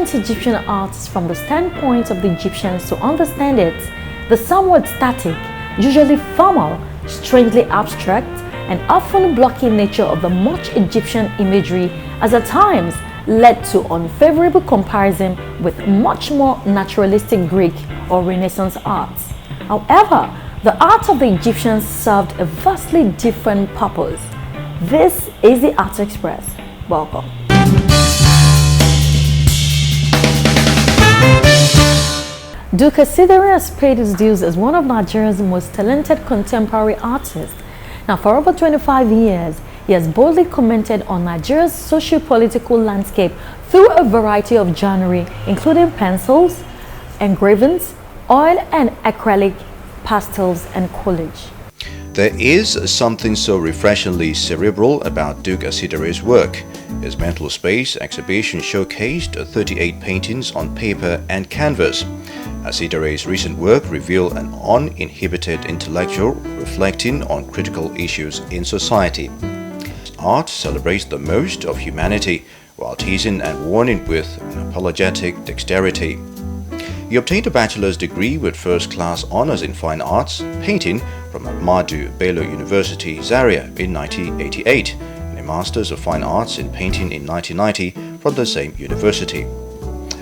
ancient Egyptian arts from the standpoint of the Egyptians to understand it, the somewhat static, usually formal, strangely abstract, and often blocky nature of the much Egyptian imagery has at times led to unfavorable comparison with much more naturalistic Greek or Renaissance arts. However, the art of the Egyptians served a vastly different purpose. This is the Art Express. Welcome. Duke Asidere has paid his dues as one of Nigeria's most talented contemporary artists. Now, for over 25 years, he has boldly commented on Nigeria's socio-political landscape through a variety of genres, including pencils, engravings, oil and acrylic, pastels, and collage. There is something so refreshingly cerebral about Duke Asidere's work. His Mental Space exhibition showcased 38 paintings on paper and canvas. Asidere's recent work revealed an uninhibited intellectual reflecting on critical issues in society. Art celebrates the most of humanity while teasing and warning with apologetic dexterity. He obtained a bachelor's degree with first-class honors in fine arts, painting from Ahmadu Bello University, Zaria in 1988, and a master's of fine arts in painting in 1990 from the same university.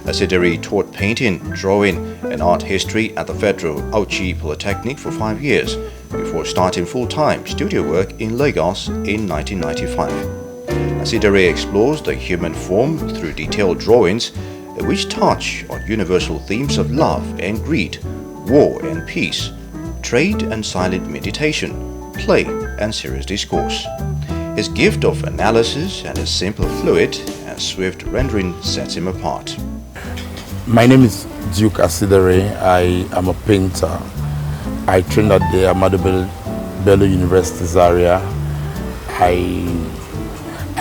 Asidere taught painting, drawing, and art history at the Federal Auchi Polytechnic for 5 years, before starting full-time studio work in Lagos in 1995. Asidere explores the human form through detailed drawings, which touch on universal themes of love and greed, war and peace, trade and silent meditation, play and serious discourse. His gift of analysis and his simple, fluid, and swift rendering sets him apart. My name is Duke Asidere. I am a painter. I trained at the Ahmadu Bello University, Zaria. I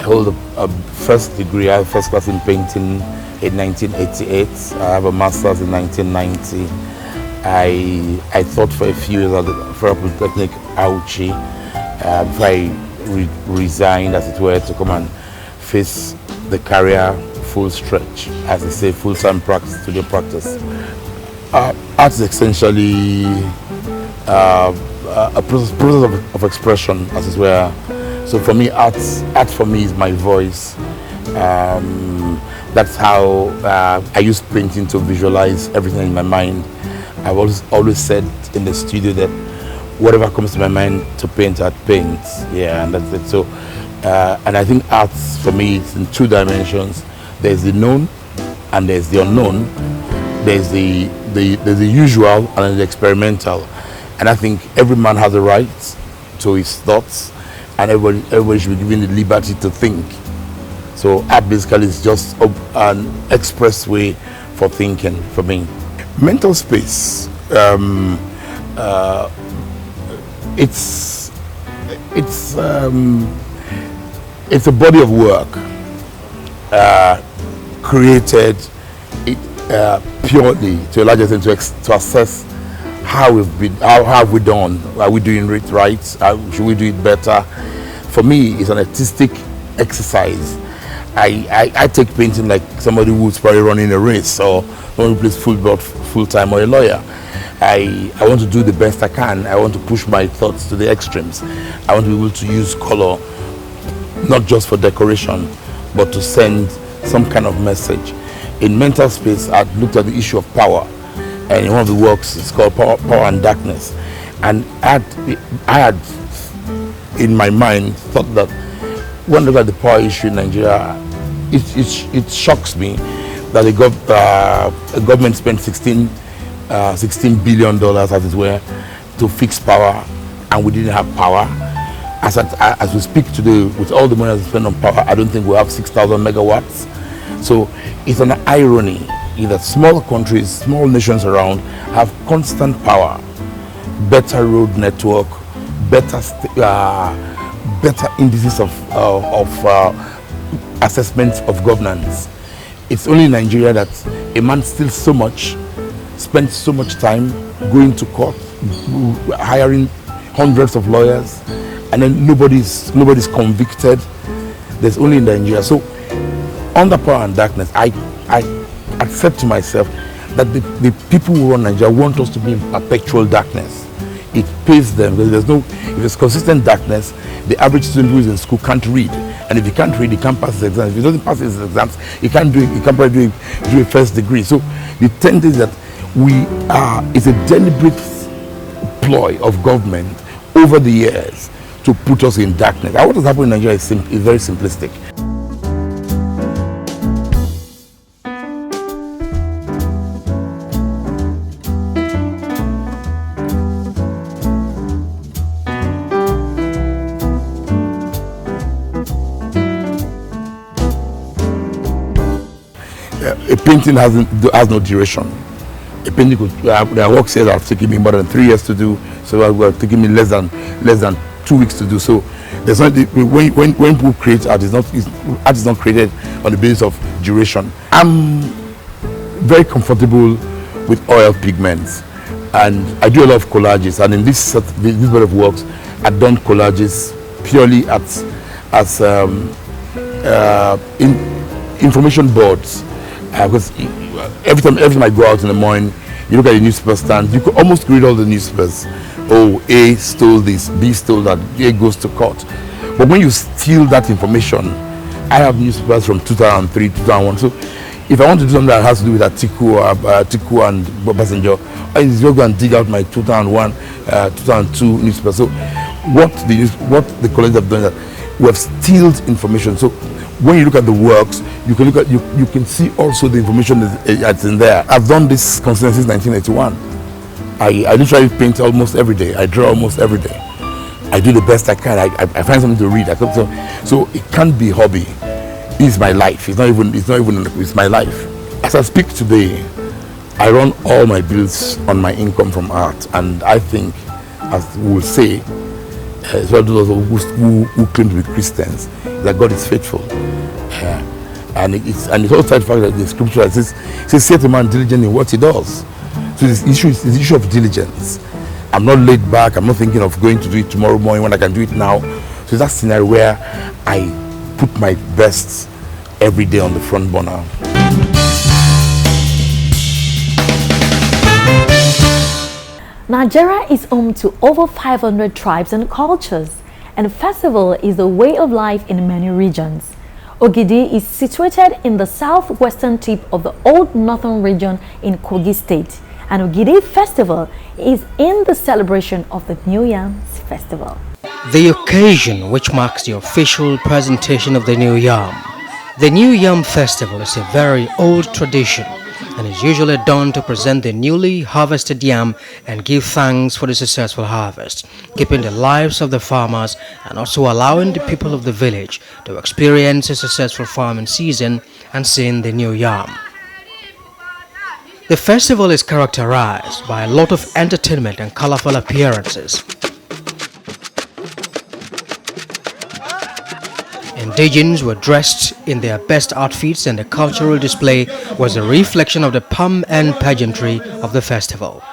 hold a first degree, I have first class in painting in 1988. I have a master's in 1990. I taught for a few years at the Federal Polytechnic Auchi before I resigned, as it were, to come and face the career full stretch, as they say, full-time practice, studio practice. Art is essentially a process of expression, as it were. So for me, art for me is my voice. That's how I use painting to visualize everything in my mind. I've always said in the studio that whatever comes to my mind to paint, I'd paint. Yeah, and that's it. So, and I think art for me is in two dimensions. There's the known and there's the unknown. There's the usual and the experimental. And I think every man has a right to his thoughts, and everybody should be given the liberty to think. So art basically is just an expressway for thinking for me. Mental space. It's a body of work created purely to a large extent to assess how have we done, are we doing it right, should we do it better. For me, it's an artistic exercise. I take painting like somebody who's probably running a race or someone who plays football full-time or a lawyer. I want to do the best I can. I want to push my thoughts to the extremes. I want to be able to use color not just for decoration, but to send some kind of message. In mental space, I looked at the issue of power, and in one of the works, it's called Power and Darkness. And I had in my mind thought that when I look at the power issue in Nigeria, it shocks me that the government spent $16 billion, as it were, to fix power, and we didn't have power. As we speak today, with all the money that's spent on power, I don't think we have 6,000 megawatts. So it's an irony that small countries, small nations around have constant power, better road network, better indices of assessment of governance. It's only in Nigeria that a man steals so much, spends so much time going to court, hiring hundreds of lawyers, and then nobody's convicted. There's only in Nigeria. So under Power and Darkness, I said to myself that the people who run Nigeria want us to be in perpetual darkness. It pays them because if there's consistent darkness, the average student who is in school can't read. And if he can't read, he can't pass his exams. If he doesn't pass his exams, he can't probably do a first degree. So the tendency is that it's a deliberate ploy of government over the years to put us in darkness. And what has happened in Nigeria is very simplistic. A painting has no duration. A painting could, there are works here that have taken me more than 3 years to do, so it have taken me less than 2 weeks to do. So there's not, when people create art, art is not created on the basis of duration. I'm very comfortable with oil pigments, and I do a lot of collages. And in this sort of works, I've done collages purely as information boards. Because every time I go out in the morning, you look at the newspaper stand, you could almost read all the newspapers. Oh, A stole this, B stole that, A goes to court. But when you steal that information, I have newspapers from 2003, 2001. So if I want to do something that has to do with Atiku and Obasanjo, I just go and dig out my 2001, 2002 newspaper. So what the colleagues have done is that we have stealed information. So when you look at the works, you can see also the information that's in there. I've done this constantly since 1981. I literally paint almost every day. I draw almost every day. I do the best I can. I find something to read. So it can't be a hobby. It's my life. It's my life. As I speak today, I run all my bills on my income from art, and I think, as we will say, those who claim to be Christians, that God is faithful. And it's also the fact that the scripture says, set a man diligent in what he does. So this issue is the issue of diligence. I'm not laid back. I'm not thinking of going to do it tomorrow morning when I can do it now. So that's a scenario where I put my best every day on the front burner. Nigeria is home to over 500 tribes and cultures, and the festival is a way of life in many regions. Ogidi is situated in the southwestern tip of the old northern region in Kogi State, and Ogidi Festival is in the celebration of the New Yams Festival. The occasion, which marks the official presentation of the New Yam. The New Yam Festival is a very old tradition and is usually done to present the newly harvested yam and give thanks for the successful harvest, keeping the lives of the farmers and also allowing the people of the village to experience a successful farming season and seeing the new yam. The festival is characterized by a lot of entertainment and colorful appearances. Indigenes were dressed in their best outfits, and the cultural display was a reflection of the pomp and pageantry of the festival.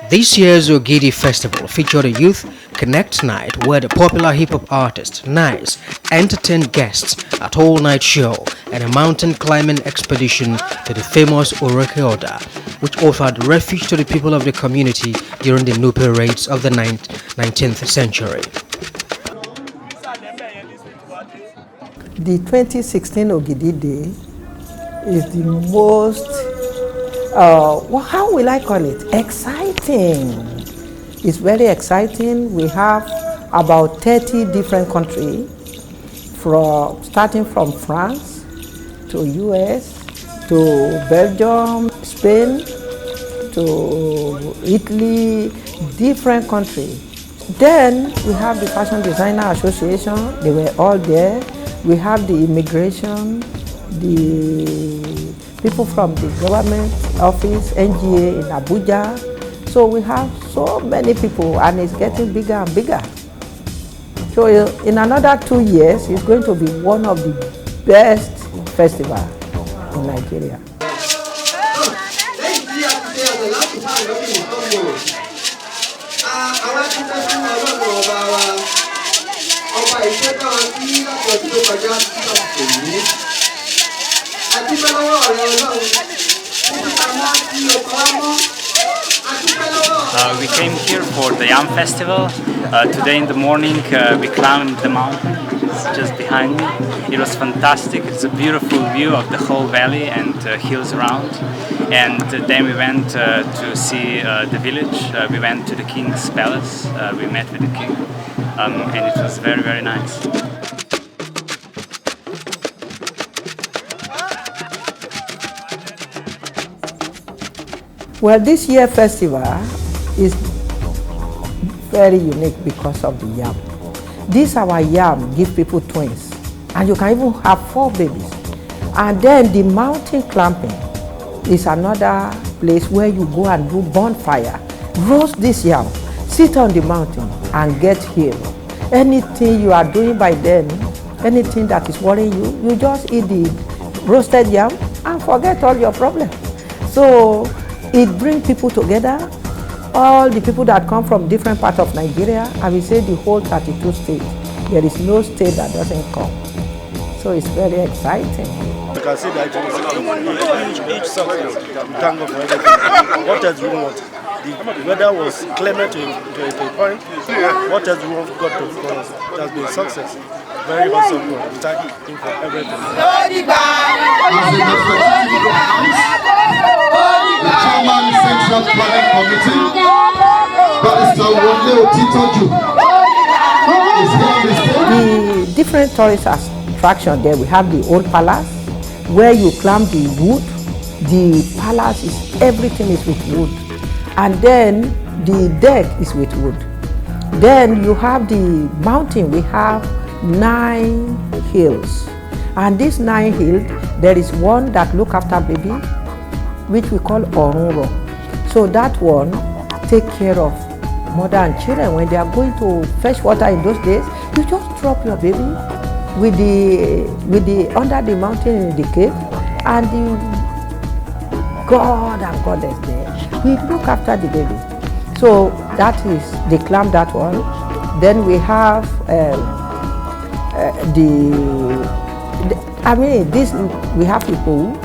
This year's Ogidi Festival featured a Youth Connect Night where the popular hip-hop artist Nice entertained guests at all-night show and a mountain climbing expedition to the famous Oreke Oda, which offered refuge to the people of the community during the Nupe raids of the 19th century. The 2016 Ogidi Day is the most, how will I call it? Exciting. It's very exciting. We have about 30 different countries, starting from France to US, to Belgium, Spain, to Italy, different countries. Then we have the Fashion Designer Association. They were all there. We have the immigration, the people from the government office, NGA in Abuja. So we have so many people, and it's getting bigger and bigger. So in another 2 years, it's going to be one of the best festivals in Nigeria. We came here for the Yam Festival. Today in the morning we climbed the mountain just behind me. It was fantastic. It's a beautiful view of the whole valley and hills around. And then we went to see the village. We went to the king's palace. We met with the king, and it was very, very nice. Well, this year festival is very unique because of the yam. This our yam give people twins, and you can even have 4 babies. And then the mountain climbing is another place where you go and do bonfire, roast this yam, sit on the mountain and get healed. Anything you are doing by then, anything that is worrying you, you just eat the roasted yam and forget all your problems. So it brings people together, all the people that come from different parts of Nigeria. I will say the whole 32 states. There is no state that doesn't come. So it's very exciting. You can see that each success, thank God for everything. What else we want? The weather was climate to a point. What else we want God to do? It has been success. Very awesome God. We thank Him for everything. The chairman Central Planning Committee, Barrister Wole Otitoju, is here on the stage. The different tourist attractions there, we have the old palace, where you climb the wood. The palace is, everything is with wood. And then the deck is with wood. Then you have the mountain, we have 9 hills. And these 9 hills, there is one that look after baby, which we call Orunro. So that one take care of mother and children. When they are going to fetch water in those days, you just drop your baby with the under the mountain in the cave, and the God and Goddess there, we look after the baby. So that is, they climb that one. Then we have we have people.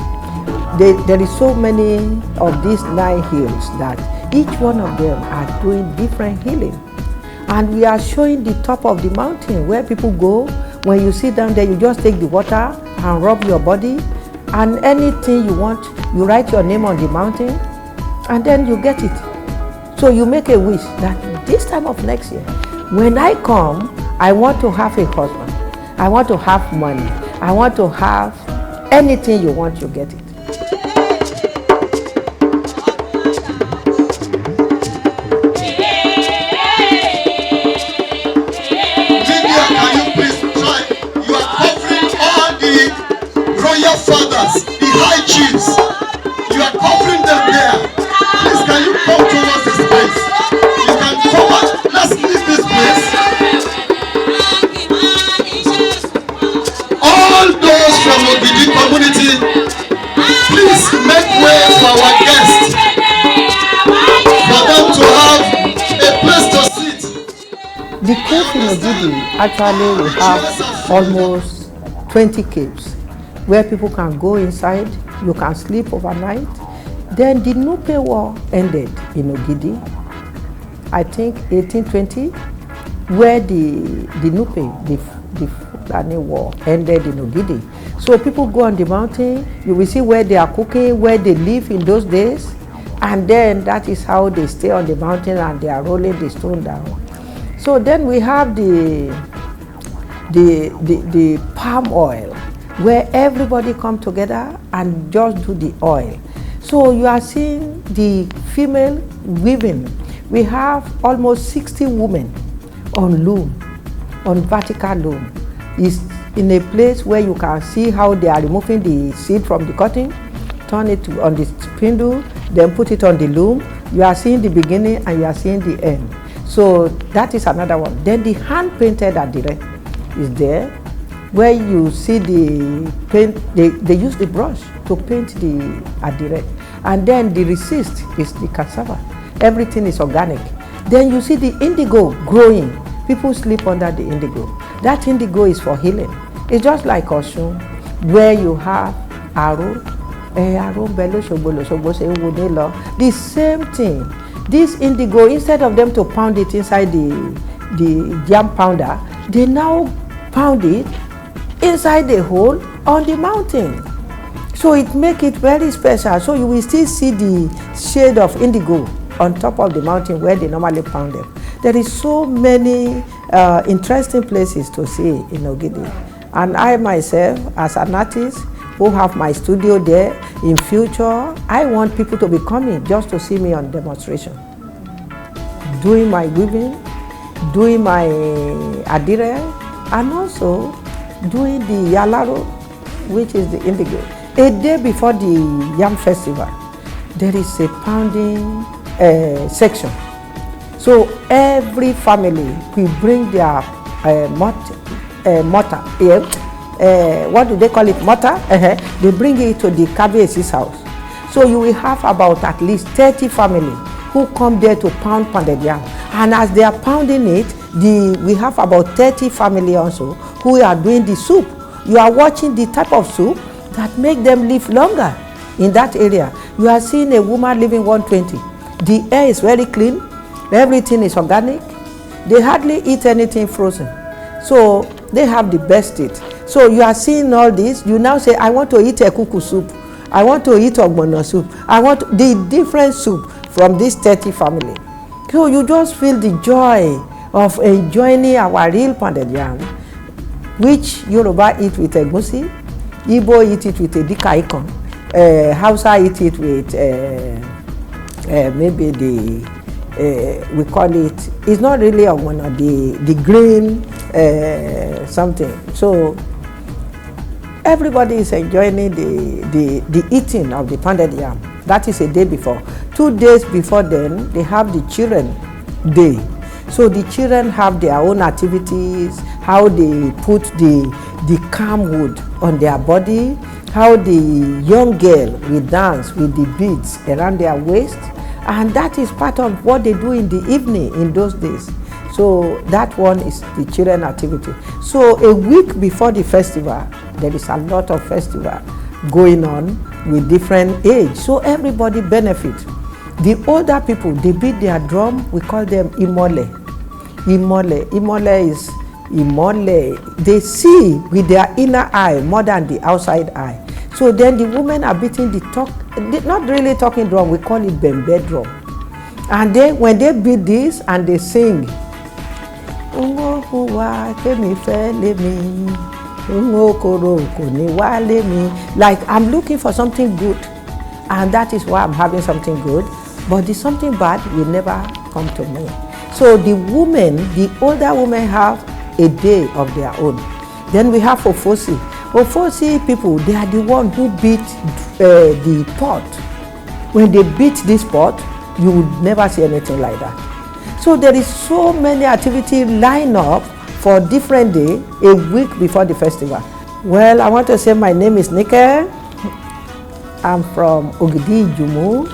There is so many of these 9 hills that each one of them are doing different healing. And we are showing the top of the mountain where people go. When you sit down there, you just take the water and rub your body, and anything you want, you write your name on the mountain, and then you get it. So you make a wish that this time of next year, when I come, I want to have a husband, I want to have money, I want to have anything you want, you get it. Fathers, the high chiefs, you are covering them there. Please, can you come towards this place? You can come out. Let's leave this place. All those from Ogidi community, please make way for our guests, for them to have a place to sit. The cave in Ogidi, actually we have almost 20 caves where people can go inside, you can sleep overnight. Then the Nupe War ended in Ogidi, I think 1820, where the Nupe, the Fulani War ended in Ogidi. So people go on the mountain, you will see where they are cooking, where they live in those days, and then that is how they stay on the mountain and they are rolling the stone down. So then we have the palm oil, where everybody come together and just do the oil. So you are seeing the female weaving. We have almost 60 women on loom, on vertical loom. It's in a place where you can see how they are removing the seed from the cotton, turn it on the spindle, then put it on the loom. You are seeing the beginning and you are seeing the end. So that is another one. Then the hand painted adire is there, where you see the paint, they use the brush to paint the adire. And then the resist is the cassava. Everything is organic. Then you see the indigo growing. People sleep under the indigo. That indigo is for healing. It's just like Osun, where you have Aro, the same thing. This indigo, instead of them to pound it inside the jam pounder, they now pound it inside the hole on the mountain. So it make it very special. So you will still see the shade of indigo on top of the mountain where they normally pound them. There is so many interesting places to see in Ogidi. And I myself, as an artist who have my studio there, in future, I want people to be coming just to see me on demonstration. Doing my weaving, doing my adire, and also doing the yalaro, which is the indigo. A day before the Yam Festival, there is a pounding section. So every family will bring their mortar. What do they call it? Mortar. They bring it to the Kabiesi's house. So you will have about at least 30 families who come there to pound pounded yam. And as they are pounding it, we have about 30 families also who are doing the soup. You are watching the type of soup that make them live longer in that area. You are seeing a woman living 120. The air is very clean. Everything is organic. They hardly eat anything frozen. So they have the best teeth. So you are seeing all this. You now say, I want to eat a kuku soup. I want to eat ogbono soup. I want the different soup from this 30 family. So you just feel the joy of enjoying our real pounded yam, which Yoruba eat with egusi, Igbo eat it with edikaikon, Hausa eat it with maybe we call it, it's not really ogbono, the green something. So everybody is enjoying the eating of the pounded yam. That is a day before. 2 days before then, they have the children day. So the children have their own activities, how they put the calm wood on their body, how the young girl will dance with the beads around their waist, and that is part of what they do in the evening in those days. So that one is the children activity. So a week before the festival, there is a lot of festival going on with different age. So everybody benefits. The older people, they beat their drum, we call them imole. Imole is imole. They see with their inner eye more than the outside eye. So then the women are beating not really talking drum, we call it bembe drum. And then when they beat this and they sing, like I'm looking for something good, and that is why I'm having something good, but the something bad will never come to me. So the older women have a day of their own. Then we have Ofosi. Ofosi people, they are the one who beat the pot. When they beat this pot, you would never see anything like that. So there is so many activities lined up for different day a week before the festival. Well, I want to say my name is Nike. I'm from Ogidi Ijumu,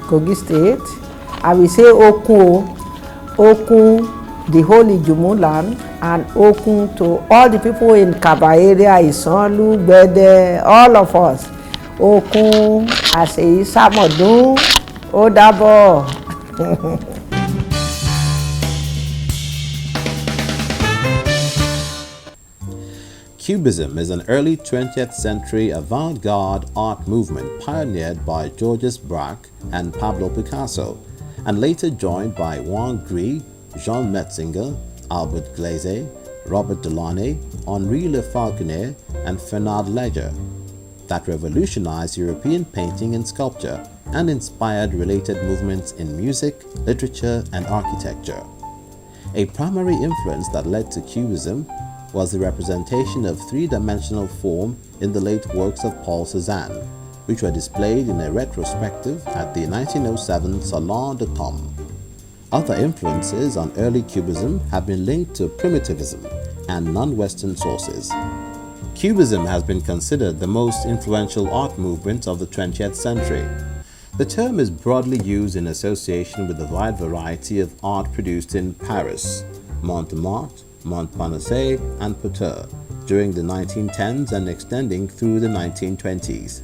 Kogi State. I will say Okun, the whole Ijumu land, and Okun to all the people in Kaba area, Isonlu, Bede, all of us. Okun, Aseyi Samodun, Odabo. Cubism is an early 20th century avant-garde art movement pioneered by Georges Braque and Pablo Picasso, and later joined by Juan Gris, Jean Metzinger, Albert Glaise, Robert Delaunay, Henri Le Falconer, and Fernand Léger, that revolutionized European painting and sculpture and inspired related movements in music, literature, and architecture. A primary influence that led to Cubism was the representation of three-dimensional form in the late works of Paul Cézanne, which were displayed in a retrospective at the 1907 Salon de Tom. Other influences on early Cubism have been linked to primitivism and non-Western sources. Cubism has been considered the most influential art movement of the 20th century. The term is broadly used in association with a wide variety of art produced in Paris, Montmartre, Montparnasse, and Puteaux during the 1910s and extending through the 1920s.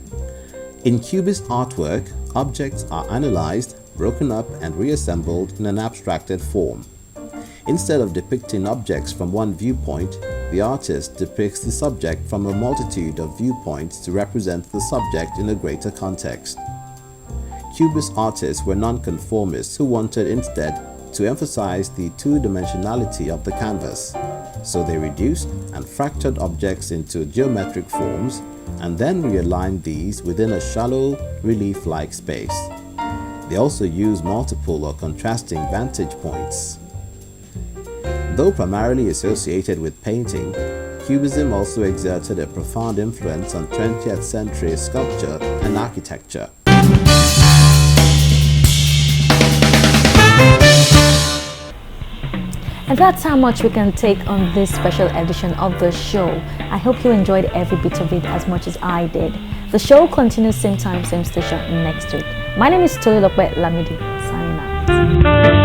In Cubist artwork, objects are analyzed, broken up and reassembled in an abstracted form. Instead of depicting objects from one viewpoint, the artist depicts the subject from a multitude of viewpoints to represent the subject in a greater context. Cubist artists were nonconformists who wanted instead to emphasize the two-dimensionality of the canvas, so they reduced and fractured objects into geometric forms and then realigned these within a shallow, relief-like space. They also used multiple or contrasting vantage points. Though primarily associated with painting, Cubism also exerted a profound influence on 20th century sculpture and architecture. And that's how much we can take on this special edition of the show. I hope you enjoyed every bit of it as much as I did. The show continues same time, same station next week. My name is Tolulope Lamidi. Signing out.